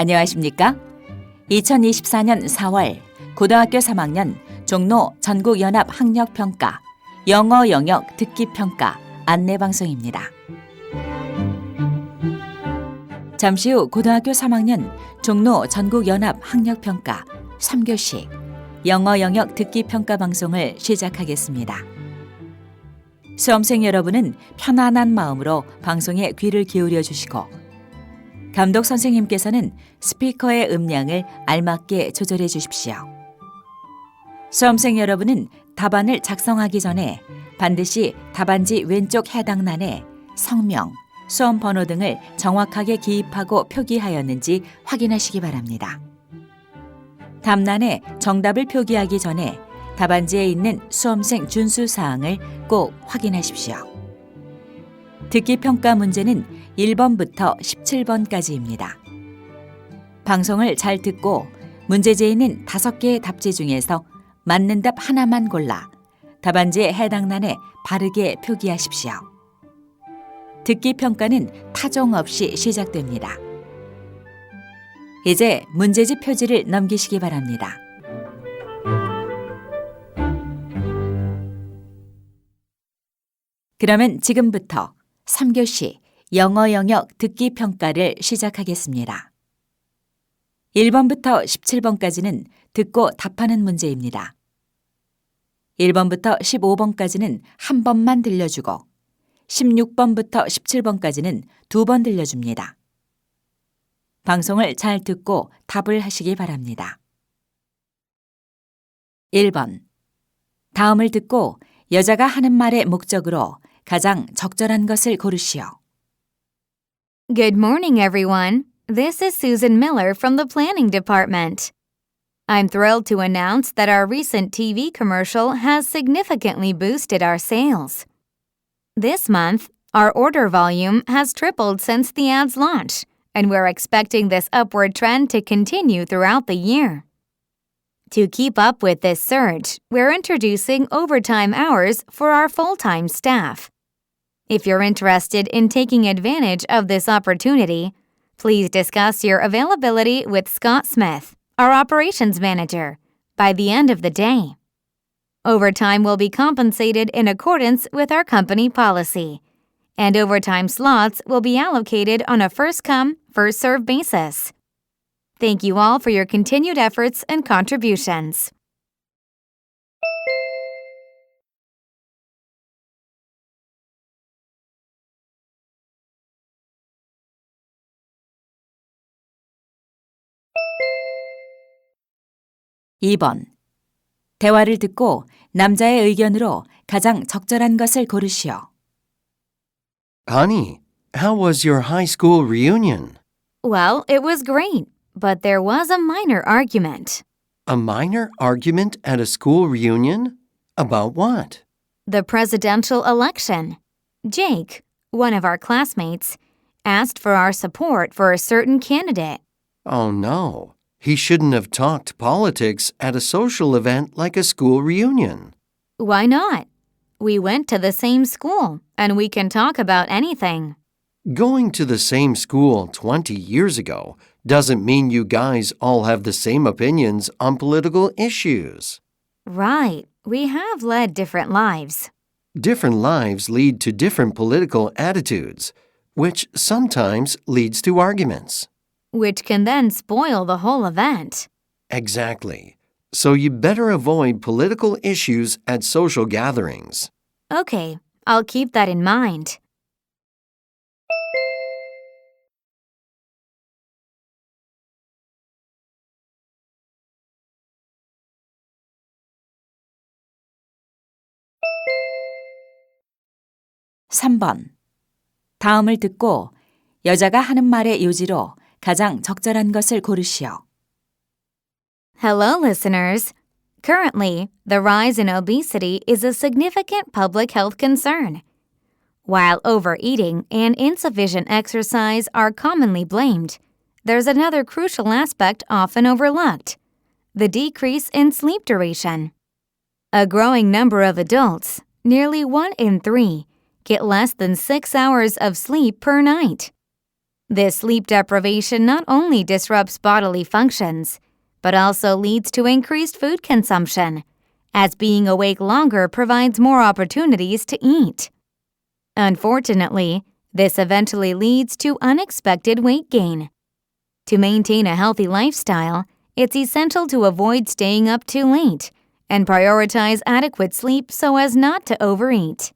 안녕하십니까? 2024년 4월 고등학교 3학년 종로 전국연합학력평가 영어 영역 듣기평가 안내방송입니다. 잠시 후 고등학교 3학년 종로 전국연합학력평가 3교시 영어 영역 듣기평가 방송을 시작하겠습니다. 수험생 여러분은 편안한 마음으로 방송에 귀를 기울여 주시고 감독 선생님께서는 스피커의 음량을 알맞게 조절해 주십시오. 수험생 여러분은 답안을 작성하기 전에 반드시 답안지 왼쪽 해당란에 성명, 수험 번호 등을 정확하게 기입하고 표기하였는지 확인하시기 바랍니다. 답란에 정답을 표기하기 전에 답안지에 있는 수험생 준수 사항을 꼭 확인하십시오. 듣기평가 문제는 1번부터 17번까지입니다. 방송을 잘 듣고 문제지에 있는 5개의 답지 중에서 맞는 답 하나만 골라 답안지의 해당란에 바르게 표기하십시오. 듣기평가는 타종 없이 시작됩니다. 이제 문제지 표지를 넘기시기 바랍니다. 그러면 지금부터 3교시 영어 영역 듣기 평가를 시작하겠습니다. 1번부터 17번까지는 듣고 답하는 문제입니다. 1번부터 15번까지는 한 번만 들려주고 16번부터 17번까지는 2번 들려줍니다. 방송을 잘 듣고 답을 하시기 바랍니다. 1번. 다음을 듣고 여자가 하는 말의 목적으로 가장 적절한 것을 고르시오. Good morning, everyone. This is Susan Miller from the Planning Department. I'm thrilled to announce that our recent TV commercial has significantly boosted our sales. This month, our order volume has tripled since the ad's launch, and we're expecting this upward trend to continue throughout the year. To keep up with this surge, we're introducing overtime hours for our full-time staff. If you're interested in taking advantage of this opportunity, please discuss your availability with Scott Smith, our operations manager, by the end of the day. Overtime will be compensated in accordance with our company policy, and overtime slots will be allocated on a first-come, first-served basis. Thank you all for your continued efforts and contributions. (2번) 대화를 듣고 남자의 의견으로 가장 적절한 것을 고르시오. Honey, how was your high school reunion? Well, it was great, but there was a minor argument. A minor argument at a school reunion? About what? The presidential election. Jake, one of our classmates, asked for our support for a certain candidate. Oh no, he shouldn't have talked politics at a social event like a school reunion. Why not? We went to the same school, and we can talk about anything. Going to the same school 20 years ago doesn't mean you guys all have the same opinions on political issues. Right, we have led different lives. Different lives lead to different political attitudes, which sometimes leads to arguments. Which can then spoil the whole event. Exactly. So you better avoid political issues at social gatherings. Okay, I'll keep that in mind. (3번) 다음을 듣고 여자가 하는 말의 요지로 가장 적절한 것을 고르시오. Hello, listeners. Currently, the rise in obesity is a significant public health concern. While overeating and insufficient exercise are commonly blamed, there's another crucial aspect often overlooked: the decrease in sleep duration. A growing number of adults, nearly 1 in 3, get less than 6 hours of sleep per night. This sleep deprivation not only disrupts bodily functions, but also leads to increased food consumption, as being awake longer provides more opportunities to eat. Unfortunately, this eventually leads to unexpected weight gain. To maintain a healthy lifestyle, it's essential to avoid staying up too late and prioritize adequate sleep so as not to overeat.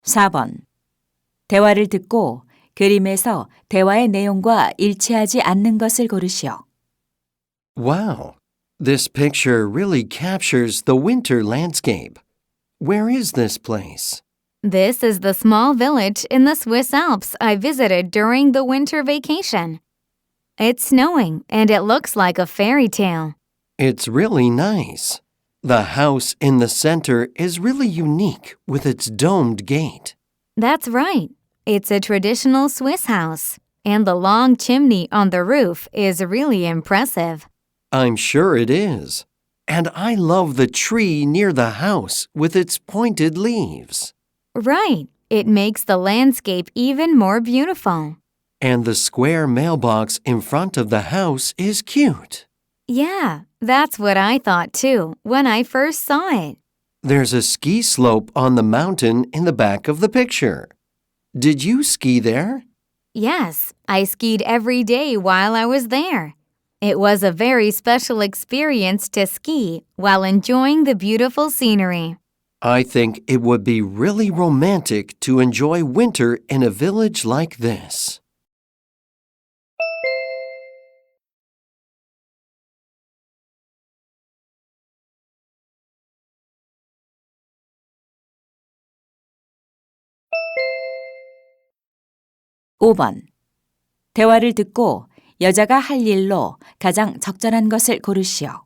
(4번) 대화를 듣고 그림에서 대화의 내용과 일치하지 않는 것을 고르시오. Wow, this picture really captures the winter landscape. Where is this place? This is the small village in the Swiss Alps I visited during the winter vacation. It's snowing and it looks like a fairy tale. It's really nice. The house in the center is really unique with its domed gate. That's right. It's a traditional Swiss house, and the long chimney on the roof is really impressive. I'm sure it is. And I love the tree near the house with its pointed leaves. Right. It makes the landscape even more beautiful. And the square mailbox in front of the house is cute. Yeah, that's what I thought too when I first saw it. There's a ski slope on the mountain in the back of the picture. Did you ski there? Yes, I skied every day while I was there. It was a very special experience to ski while enjoying the beautiful scenery. I think it would be really romantic to enjoy winter in a village like this. (5번) 대화를 듣고 여자가 할 일로 가장 적절한 것을 고르시오.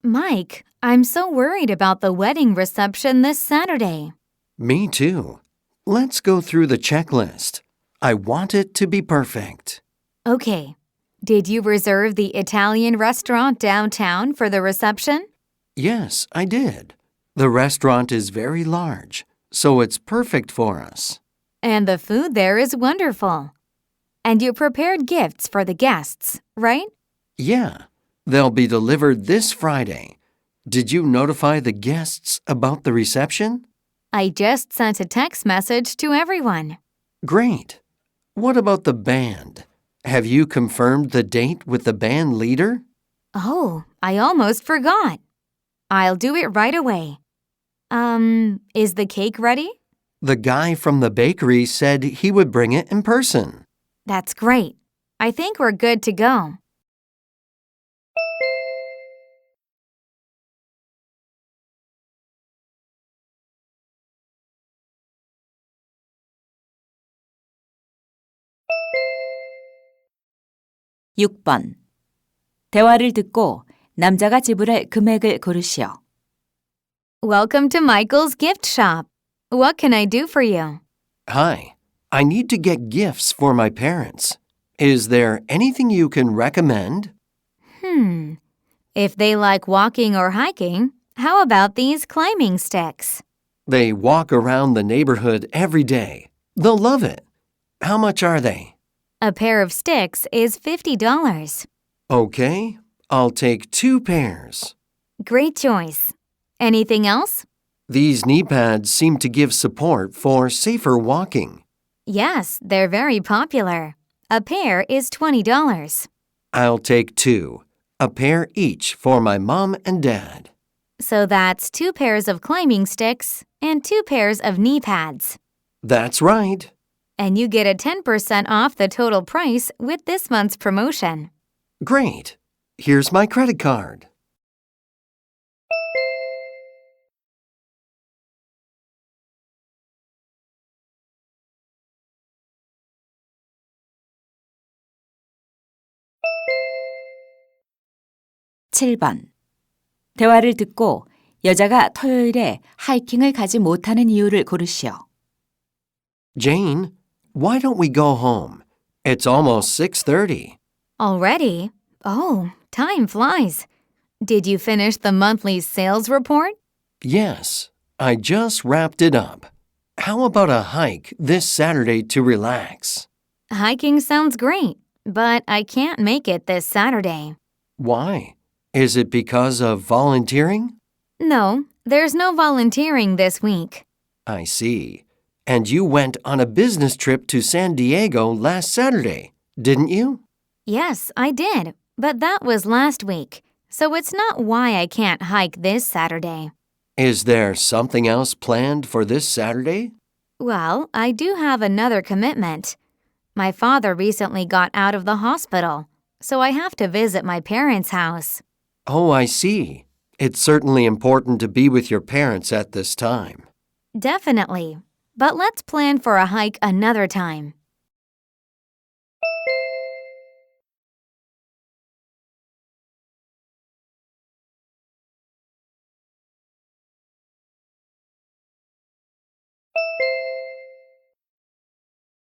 Mike, I'm so worried about the wedding reception this Saturday. Me too. Let's go through the checklist. I want it to be perfect. Okay. Did you reserve the Italian restaurant downtown for the reception? Yes, I did. The restaurant is very large, so it's perfect for us. And the food there is wonderful. And you prepared gifts for the guests, right? Yeah, they'll be delivered this Friday. Did you notify the guests about the reception? I just sent a text message to everyone. Great. What about the band? Have you confirmed the date with the band leader? Oh, I almost forgot. I'll do it right away. Is the cake ready? The guy from the bakery said he would bring it in person. That's great. I think we're good to go. (6번) 대화를 듣고 남자가 지불할 금액을 고르시오. Welcome to Michael's gift shop. What can I do for you? Hi, I need to get gifts for my parents. Is there anything you can recommend? If they like walking or hiking, how about these climbing sticks? They walk around the neighborhood every day. They'll love it. How much are they? A pair of sticks is $50. Okay, I'll take 2 pairs. Great choice. Anything else? These knee pads seem to give support for safer walking. Yes, they're very popular. A pair is $20. I'll take 2, a pair each for my mom and dad. So that's 2 pairs of climbing sticks and 2 pairs of knee pads. That's right. And you get a 10% off the total price with this month's promotion. Great. Here's my credit card. (7번) 대화를 듣고 여자가 토요일에 하이킹을 가지 못하는 이유를 고르시오. Jane, why don't we go home? It's almost 6:30. Already? Oh, time flies. Did you finish the monthly sales report? Yes, I just wrapped it up. How about a hike this Saturday to relax? Hiking sounds great, but I can't make it this Saturday. Why? Is it because of volunteering? No, there's no volunteering this week. I see. And you went on a business trip to San Diego last Saturday, didn't you? Yes, I did, but that was last week, so it's not why I can't hike this Saturday. Is there something else planned for this Saturday? Well, I do have another commitment. My father recently got out of the hospital, so I have to visit my parents' house. Oh, I see. It's certainly important to be with your parents at this time. Definitely, but let's plan for a hike another time.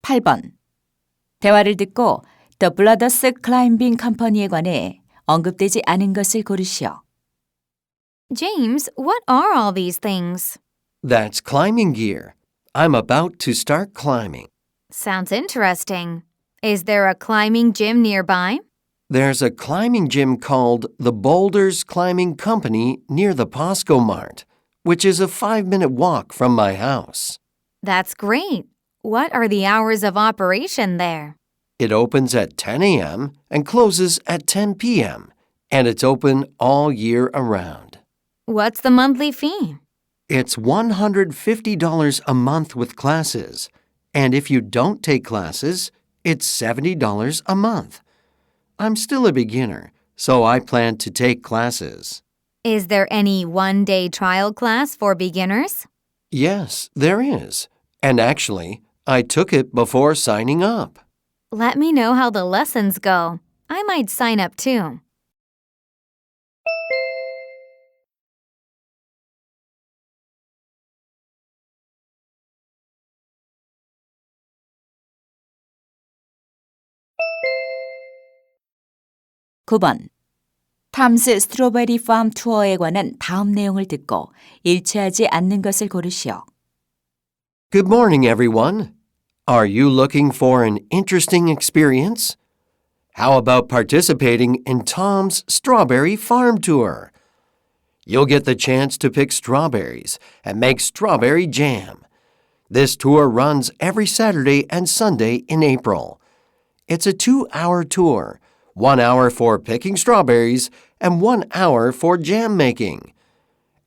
팔 번 대화를 듣고 The Brothers Climbing Company에 관해 언급되지 않은 것을 고르시오. James, what are all these things? That's climbing gear. I'm about to start climbing. Sounds interesting. Is there a climbing gym nearby? There's a climbing gym called the Boulders Climbing Company near the Posco Mart, which is a 5-minute walk from my house. That's great. What are the hours of operation there? It opens at 10 a.m. and closes at 10 p.m., and it's open all year around. What's the monthly fee? It's $150 a month with classes, and if you don't take classes, it's $70 a month. I'm still a beginner, so I plan to take classes. Is there any one-day trial class for beginners? Yes, there is. And actually, I took it before signing up. Let me know how the lessons go. I might sign up too. 구 번 탐스 스트로베리 팜 투어에 관한 다음 내용을 듣고 일치하지 않는 것을 고르시오. Good morning, everyone. Are you looking for an interesting experience? How about participating in Tom's Strawberry Farm Tour? You'll get the chance to pick strawberries and make strawberry jam. This tour runs every Saturday and Sunday in April. It's a 2-hour tour, 1 hour for picking strawberries and 1 hour for jam making.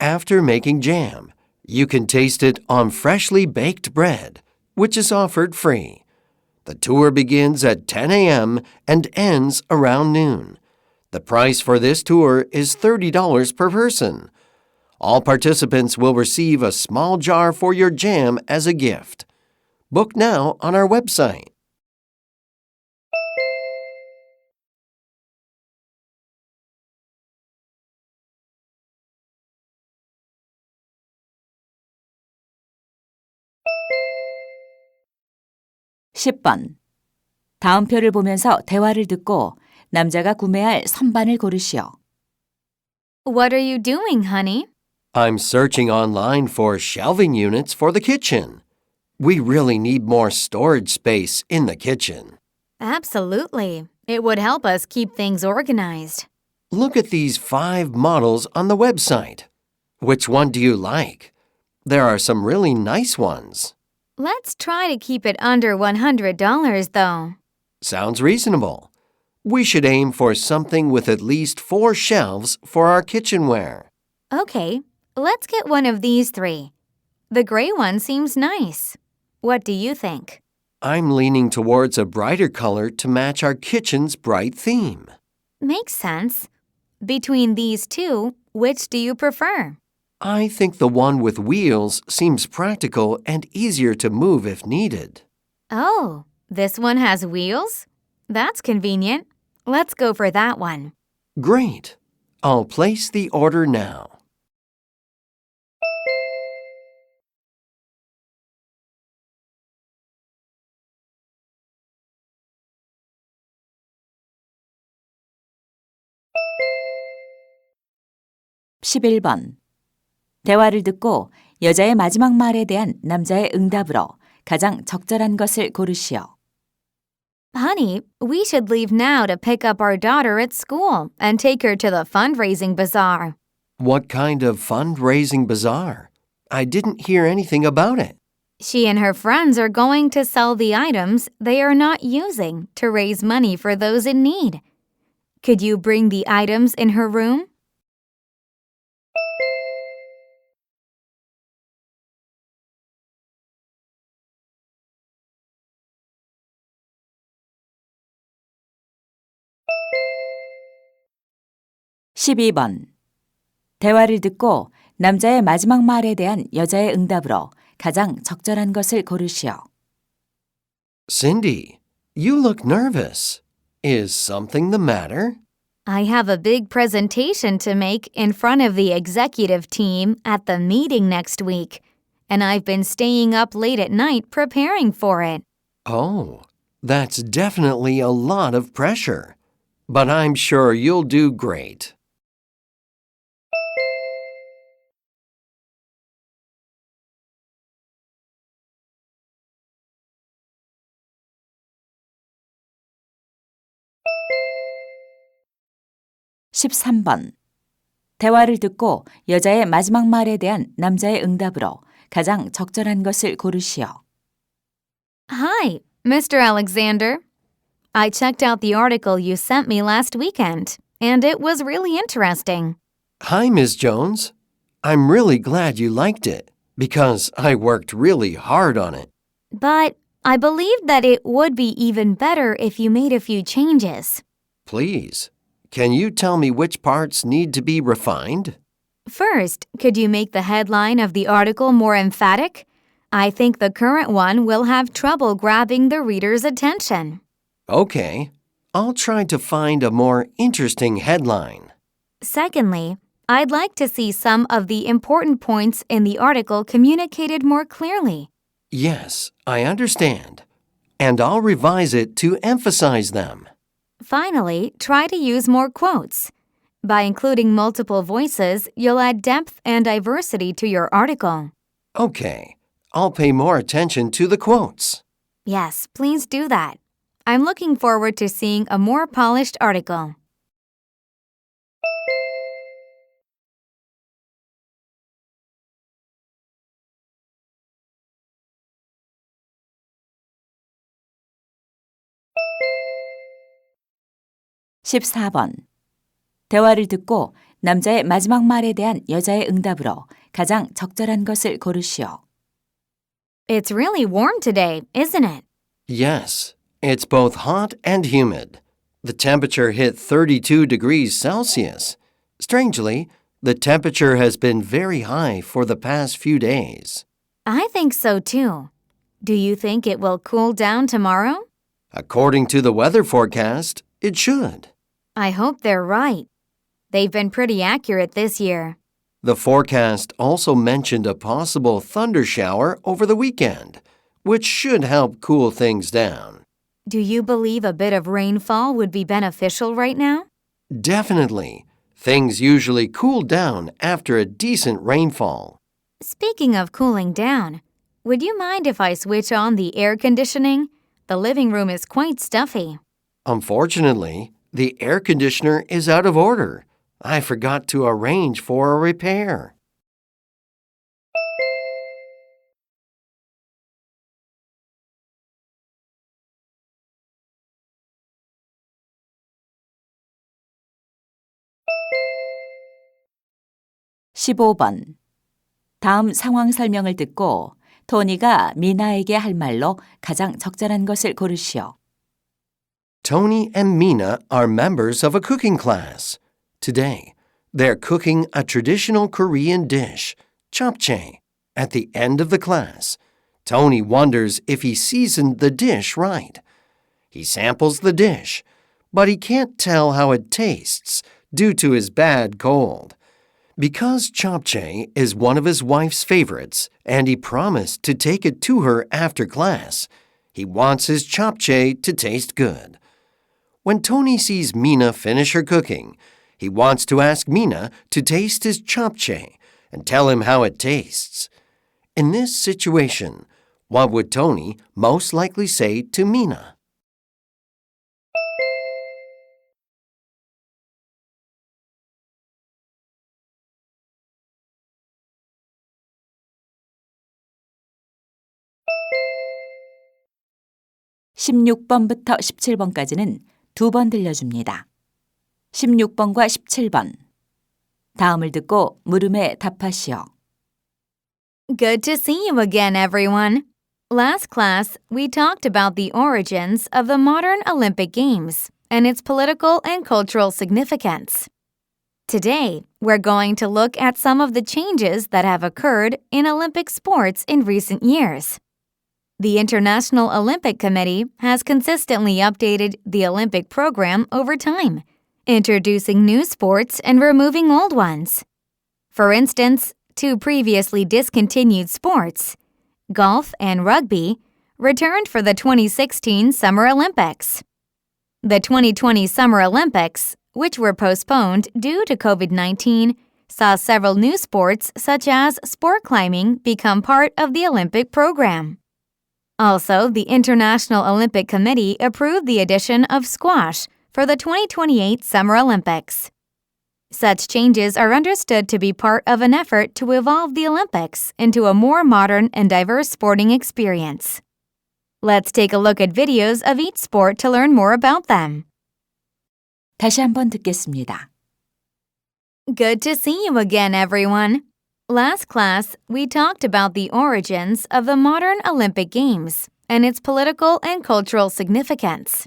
After making jam, you can taste it on freshly baked bread, which is offered free. The tour begins at 10 a.m. and ends around noon. The price for this tour is $30 per person. All participants will receive a small jar for your jam as a gift. Book now on our website. 십 번 다음표를 보면서 대화를 듣고 남자가 구매할 선반을 고르시오. What are you doing, honey? I'm searching online for shelving units for the kitchen. We really need more storage space in the kitchen. Absolutely. It would help us keep things organized. Look at these 5 models on the website. Which one do you like? There are some really nice ones. Let's try to keep it under $100, though. Sounds reasonable. We should aim for something with at least 4 shelves for our kitchenware. Okay, let's get one of these 3. The gray one seems nice. What do you think? I'm leaning towards a brighter color to match our kitchen's bright theme. Makes sense. Between these 2, which do you prefer? I think the one with wheels seems practical and easier to move if needed. Oh, this one has wheels? That's convenient. Let's go for that one. Great. I'll place the order now. 11번. 대화를 듣고 여자의 마지막 말에 대한 남자의 응답으로 가장 적절한 것을 고르시오. Honey, we should leave now to pick up our daughter at school and take her to the fundraising bazaar. What kind of fundraising bazaar? I didn't hear anything about it. She and her friends are going to sell the items they are not using to raise money for those in need. Could you bring the items in her room? (12번) 대화를 듣고 남자의 마지막 말에 대한 여자의 응답으로 가장 적절한 것을 고르시오. Cindy, you look nervous. Is something the matter? I have a big presentation to make in front of the executive team at the meeting next week, and I've been staying up late at night preparing for it. Oh, that's definitely a lot of pressure. But I'm sure you'll do great. (13번) 대화를 듣고 여자의 마지막 말에 대한 남자의 응답으로 가장 적절한 것을 고르시오. Hi, Mr. Alexander. I checked out the article you sent me last weekend, and it was really interesting. Hi, Ms. Jones. I'm really glad you liked it because I worked really hard on it. But I believe that it would be even better if you made a few changes. Please, can you tell me which parts need to be refined? First, could you make the headline of the article more emphatic? I think the current one will have trouble grabbing the reader's attention. Okay, I'll try to find a more interesting headline. Secondly, I'd like to see some of the important points in the article communicated more clearly. Yes, I understand. And I'll revise it to emphasize them. Finally, try to use more quotes. By including multiple voices, you'll add depth and diversity to your article. Okay, I'll pay more attention to the quotes. Yes, please do that. I'm looking forward to seeing a more polished article. (14번) 대화를 듣고 남자의 마지막 말에 대한 여자의 응답으로 가장 적절한 것을 고르시오. It's really warm today, isn't it? Yes, it's both hot and humid. The temperature hit 32 degrees Celsius. Strangely, the temperature has been very high for the past few days. I think so too. Do you think it will cool down tomorrow? According to the weather forecast, it should. I hope they're right. They've been pretty accurate this year. The forecast also mentioned a possible thunder shower over the weekend, which should help cool things down. Do you believe a bit of rainfall would be beneficial right now? Definitely. Things usually cool down after a decent rainfall. Speaking of cooling down, would you mind if I switch on the air conditioning? The living room is quite stuffy. Unfortunately, the air conditioner is out of order. I forgot to arrange for a repair. (15번) 다음 상황 설명을 듣고 토니가 미나에게 할 말로 가장 적절한 것을 고르시오. Tony and Mina are members of a cooking class. Today, they're cooking a traditional Korean dish, japchae. At the end of the class, Tony wonders if he seasoned the dish right. He samples the dish, but he can't tell how it tastes due to his bad cold. Because japchae is one of his wife's favorites and he promised to take it to her after class, he wants his japchae to taste good. When Tony sees Mina finish her cooking, He wants to ask Mina to taste his japchae and tell him how it tastes. In this situation, what would Tony most likely say to Mina? (16번부터 17번까지는 2번 들려줍니다. 16번과 17번. 다음을 듣고 물음에 답하시오. Good to see you again, everyone. Last class, we talked about the origins of the modern Olympic Games and its political and cultural significance. Today, we're going to look at some of the changes that have occurred in Olympic sports in recent years. The International Olympic Committee has consistently updated the Olympic program over time, introducing new sports and removing old ones. For instance, 2 previously discontinued sports, golf and rugby, returned for the 2016 Summer Olympics. The 2020 Summer Olympics, which were postponed due to COVID-19, saw several new sports such as sport climbing become part of the Olympic program. Also, the International Olympic Committee approved the addition of squash for the 2028 Summer Olympics. Such changes are understood to be part of an effort to evolve the Olympics into a more modern and diverse sporting experience. Let's take a look at videos of each sport to learn more about them. 다시 한번 듣겠습니다. Good to see you again, everyone. Last class, we talked about the origins of the modern Olympic Games and its political and cultural significance.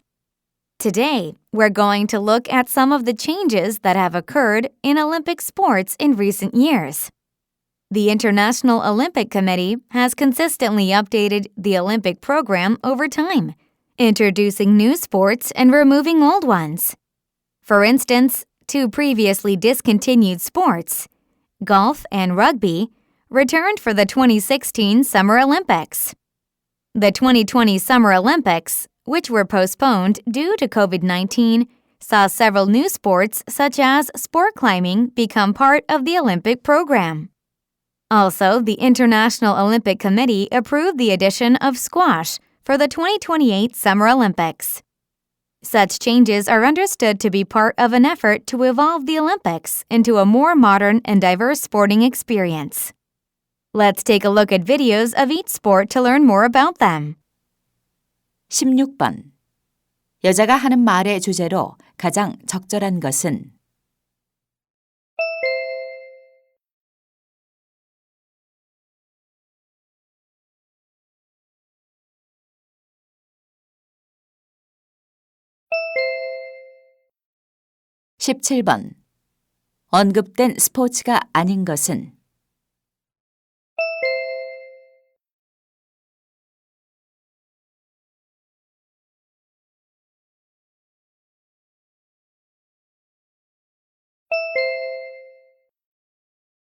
Today, we're going to look at some of the changes that have occurred in Olympic sports in recent years. The International Olympic Committee has consistently updated the Olympic program over time, introducing new sports and removing old ones. For instance, 2 previously discontinued sports, golf and rugby, returned for the 2016 Summer Olympics. The 2020 Summer Olympics, which were postponed due to COVID-19, saw several new sports such as sport climbing become part of the Olympic program. Also, the International Olympic Committee approved the addition of squash for the 2028 Summer Olympics. Such changes are understood to be part of an effort to evolve the Olympics into a more modern and diverse sporting experience. Let's take a look at videos of each sport to learn more about them. 16번. 여자가 하는 말의 주제로 가장 적절한 것은? (17번) 언급된 스포츠가 아닌 것은?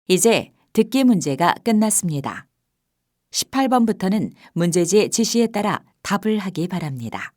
이제 듣기 문제가 끝났습니다. 18번부터는 문제지의 지시에 따라 답을 하기 바랍니다.